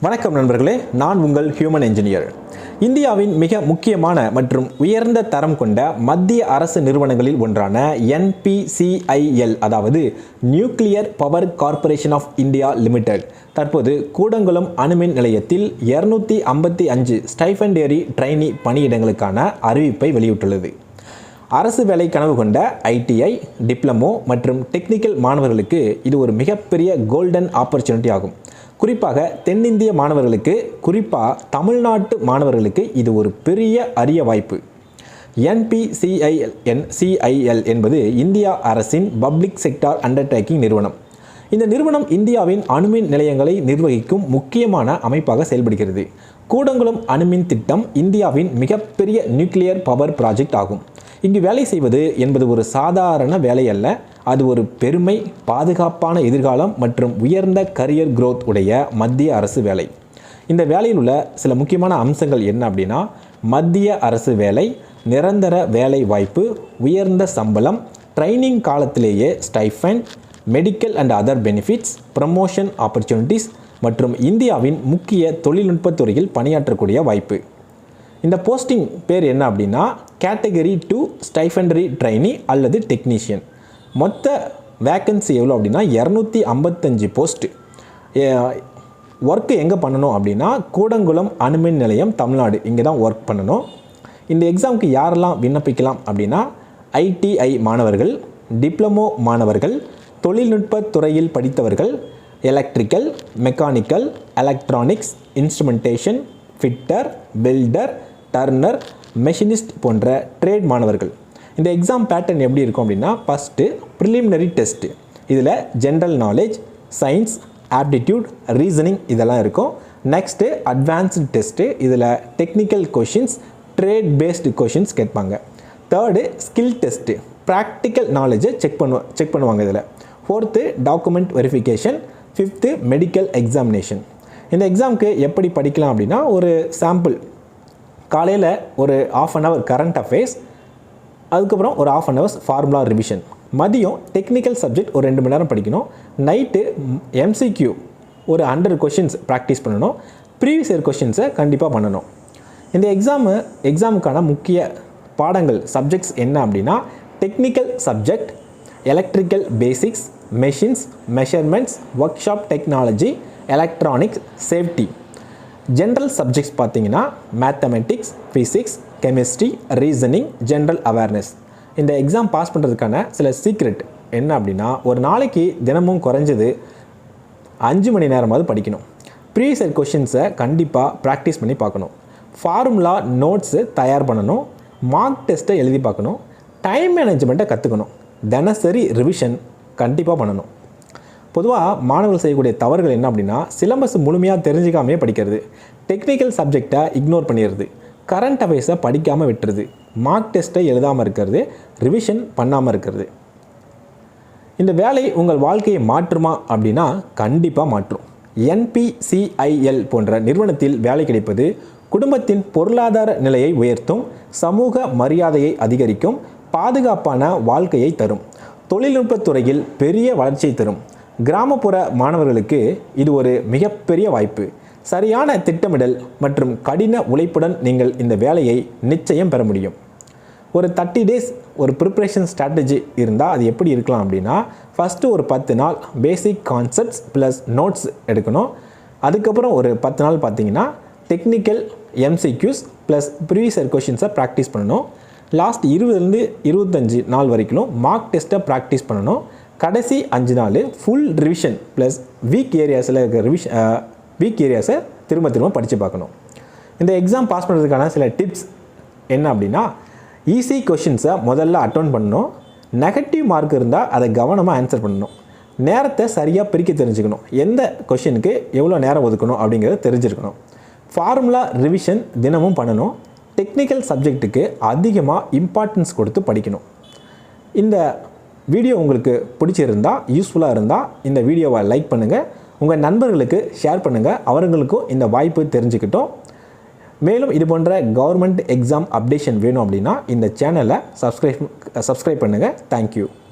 வணக்கம் நண்பர்களே, நான் உங்கள் ஹியூமன் என்ஜினியர். இந்தியாவின் மிக முக்கியமான மற்றும் உயர்ந்த தரம் கொண்ட மத்திய அரசு நிறுவனங்களில் ஒன்றான NPCIL, அதாவது nuclear power corporation of India limited, தற்போது கூடங்குளம் அணுமின் நிலையத்தில் 255 ஸ்டைஃபண்டரி ட்ரெயினி பணியிடங்களுக்கான அறிவிப்பை வெளியிட்டுள்ளது. அரசு வேலை கனவு கொண்ட ITI, டிப்ளமோ மற்றும் டெக்னிக்கல் மாணவர்களுக்கு இது ஒரு மிகப்பெரிய கோல்டன் ஆப்பர்ச்சுனிட்டி ஆகும். குறிப்பாக தென்னிந்திய மாணவர்களுக்கு, குறிப்பாக தமிழ்நாட்டு மாணவர்களுக்கு இது ஒரு பெரிய அரிய வாய்ப்பு. NPCIL என்பது இந்தியா அரசின் பப்ளிக் செக்டார் அண்டர்டேக்கிங் நிறுவனம். இந்த நிறுவனம் இந்தியாவின் அணுமின் நிலையங்களை நிர்வகிக்கும் முக்கியமான அமைப்பாக செயல்படுகிறது. கூடங்குளம் அணுமின் திட்டம் இந்தியாவின் மிகப்பெரிய நியூக்ளியர் பவர் ப்ராஜெக்ட் ஆகும். இங்கு வேலை செய்வது என்பது ஒரு சாதாரண வேலை அல்ல. அது ஒரு பெருமை, பாதுகாப்பான எதிர்காலம் மற்றும் உயர்ந்த கரியர் growth உடைய மத்திய அரசு வேலை. இந்த வேலையில் உள்ள சில முக்கியமான அம்சங்கள் என்ன அப்படின்னா, மத்திய அரசு வேலை, நிரந்தர வேலை வாய்ப்பு, உயர்ந்த சம்பளம், ட்ரைனிங் காலத்திலேயே stipend, medical and other benefits, promotion opportunities மற்றும் இந்தியாவின் முக்கிய தொழில்நுட்பத் துறையில் பணியாற்றக்கூடிய வாய்ப்பு. இந்த போஸ்டிங் பேர் என்ன அப்படின்னா, கேட்டகரி 2 ஸ்டைஃபண்டரி ட்ரைனி அல்லது டெக்னீஷியன். மொத்த வேக்கன்சி எவ்வளோ அப்படின்னா 255 போஸ்ட்டு. ஒர்க்கு எங்கே பண்ணணும் அப்படின்னா, கூடங்குளம் அணுமின் நிலையம், தமிழ்நாடு, இங்கே தான் ஒர்க் பண்ணணும். இந்த எக்ஸாமுக்கு யாரெல்லாம் விண்ணப்பிக்கலாம் அப்படின்னா, ITI மாணவர்கள், டிப்ளமோ மாணவர்கள், தொழில்நுட்ப துறையில் படித்தவர்கள், electrical, mechanical, electronics, instrumentation, fitter, builder, turner, machinist போன்ற ட்ரேட் மாணவர்கள். இந்த எக்ஸாம் பேட்டர்ன் எப்படி இருக்கும் அப்படின்னா, ஃபஸ்ட்டு ப்ரிலிமினரி டெஸ்ட்டு. இதில் general knowledge, science, aptitude, reasoning இதெல்லாம் இருக்கும். Next advanced test. இதில் technical questions, trade based questions கேட்பாங்க. தேர்டு ஸ்கில் டெஸ்ட்டு, ப்ராக்டிக்கல் நாலேஜை செக் பண்ணுவாங்க இதில். Fourth document verification. Fifth medical examination. இந்த எக்ஸாமுக்கு எப்படி படிக்கலாம் அப்படின்னா, ஒரு சாம்பிள் காலையில் ஒரு ½ அன் ஹவர் கரண்ட் அஃபேர்ஸ், அதுக்கப்புறம் ஒரு ½ அன் ஹவர்ஸ் ஃபார்முலா ரிவிஷன். மதியம் டெக்னிக்கல் சப்ஜெக்ட் ஒரு 2 மணி நேரம் படிக்கணும். நைட்டு MCQ ஒரு 100 கொஷின்ஸ் ப்ராக்டிஸ் பண்ணணும். ப்ரீவியஸ் இயர் கொஷின்ஸை கண்டிப்பாக பண்ணணும். இந்த எக்ஸாமுக்கான முக்கிய பாடங்கள், சப்ஜெக்ட்ஸ் என்ன அப்படின்னா, technical subject, electrical basics, machines, measurements, workshop technology, electronics, safety. General subjects பார்த்தீங்கன்னா mathematics, physics, chemistry, reasoning, general awareness. இந்த எக்ஸாம் பாஸ் பண்ணுறதுக்கான சில சீக்ரெட் என்ன அப்படின்னா, ஒரு நாளைக்கு தினமும் குறைஞ்சது 5 மணி நேரமாவது படிக்கணும். ப்ரீவியஸ் இயர் கொஷின்ஸை கண்டிப்பாக ப்ராக்டிஸ் பண்ணி பார்க்கணும். ஃபார்முலா நோட்ஸு தயார் பண்ணணும். மார்க் டெஸ்ட்டை எழுதி பார்க்கணும். டைம் மேனேஜ்மெண்ட்டை கற்றுக்கணும். தினசரி ரிவிஷன் கண்டிப்பாக பண்ணணும். பொதுவாக மாணவர்கள் செய்யக்கூடிய தவறுகள் என்ன அப்படின்னா, சிலபஸ் முழுமையாக தெரிஞ்சிக்காமையே படிக்கிறது, டெக்னிக்கல் சப்ஜெக்டை இக்னோர் பண்ணிடுறது, கரண்ட் அஃபேர்ஸை படிக்காமல் விட்டுறது, மார்க் டெஸ்ட்டை எழுதாமல் இருக்கிறது, ரிவிஷன் பண்ணாமல் இருக்கிறது. இந்த வேலை உங்கள் வாழ்க்கையை மாற்றுமா அப்படின்னா கண்டிப்பாக மாற்றும். NPCIL போன்ற நிறுவனத்தில் வேலை கிடைப்பது குடும்பத்தின் பொருளாதார நிலையை உயர்த்தும், சமூக மரியாதையை அதிகரிக்கும், பாதுகாப்பான வாழ்க்கையை தரும், தொழில்நுட்பத் துறையில் பெரிய வளர்ச்சியை தரும். கிராமப்புற மாணவர்களுக்கு இது ஒரு மிகப்பெரிய வாய்ப்பு. சரியான திட்டமிடல் மற்றும் கடின உழைப்புடன் நீங்கள் இந்த வேலையை நிச்சயம் பெற முடியும். ஒரு 30 days ஒரு ப்ரிப்ரேஷன் ஸ்ட்ராட்டஜி இருந்தால் அது எப்படி இருக்கலாம் அப்படின்னா, ஃபஸ்ட்டு ஒரு 10 நாள் பேசிக் கான்செப்ட்ஸ் ப்ளஸ் நோட்ஸ் எடுக்கணும். அதுக்கப்புறம் ஒரு 10 நாள் பார்த்தீங்கன்னா technical MCQs plus previous year கொஷின்ஸை ப்ராக்டிஸ் பண்ணணும். லாஸ்ட் 20 to 25 நாள் வரைக்கும் மார்க் டெஸ்ட்டை ப்ராக்டிஸ் பண்ணணும். கடைசி 5 நாள் ஃபுல் ரிவிஷன் ப்ளஸ் வீக் ஏரியாஸில் இருக்கிற வீக் ஏரியாஸை திரும்ப படித்து பார்க்கணும். இந்த எக்ஸாம் பாஸ் பண்ணுறதுக்கான சில டிப்ஸ் என்ன அப்படின்னா, ஈஸி கொஷின்ஸை முதல்ல அட்டெண்ட் பண்ணணும். நெகட்டிவ் மார்க் இருந்தால் அதை கவனமாக ஆன்சர் பண்ணணும். நேரத்தை சரியாக பிரிக்க தெரிஞ்சுக்கணும். எந்த கொஷினுக்கு எவ்வளோ நேரம் ஒதுக்கணும் அப்படிங்கிறத தெரிஞ்சிருக்கணும். ஃபார்முலா ரிவிஷன் தினமும் பண்ணணும். டெக்னிக்கல் சப்ஜெக்ட்டுக்கு அதிகமாக இம்பார்ட்டன்ஸ் கொடுத்து படிக்கணும். இந்த வீடியோ உங்களுக்கு பிடிச்சிருந்தால், யூஸ்ஃபுல்லாக இருந்தால் இந்த வீடியோவை லைக் பண்ணுங்கள், உங்கள் நண்பர்களுக்கு ஷேர் பண்ணுங்கள், அவர்களுக்கும் இந்த வாய்ப்பு தெரிஞ்சுக்கிட்டோம். மேலும் இது போன்ற கவர்மெண்ட் எக்ஸாம் அப்டேஷன் வேணும் அப்படின்னா இந்த சேனலை சப்ஸ்கிரைப் பண்ணுங்கள். தேங்க்யூ.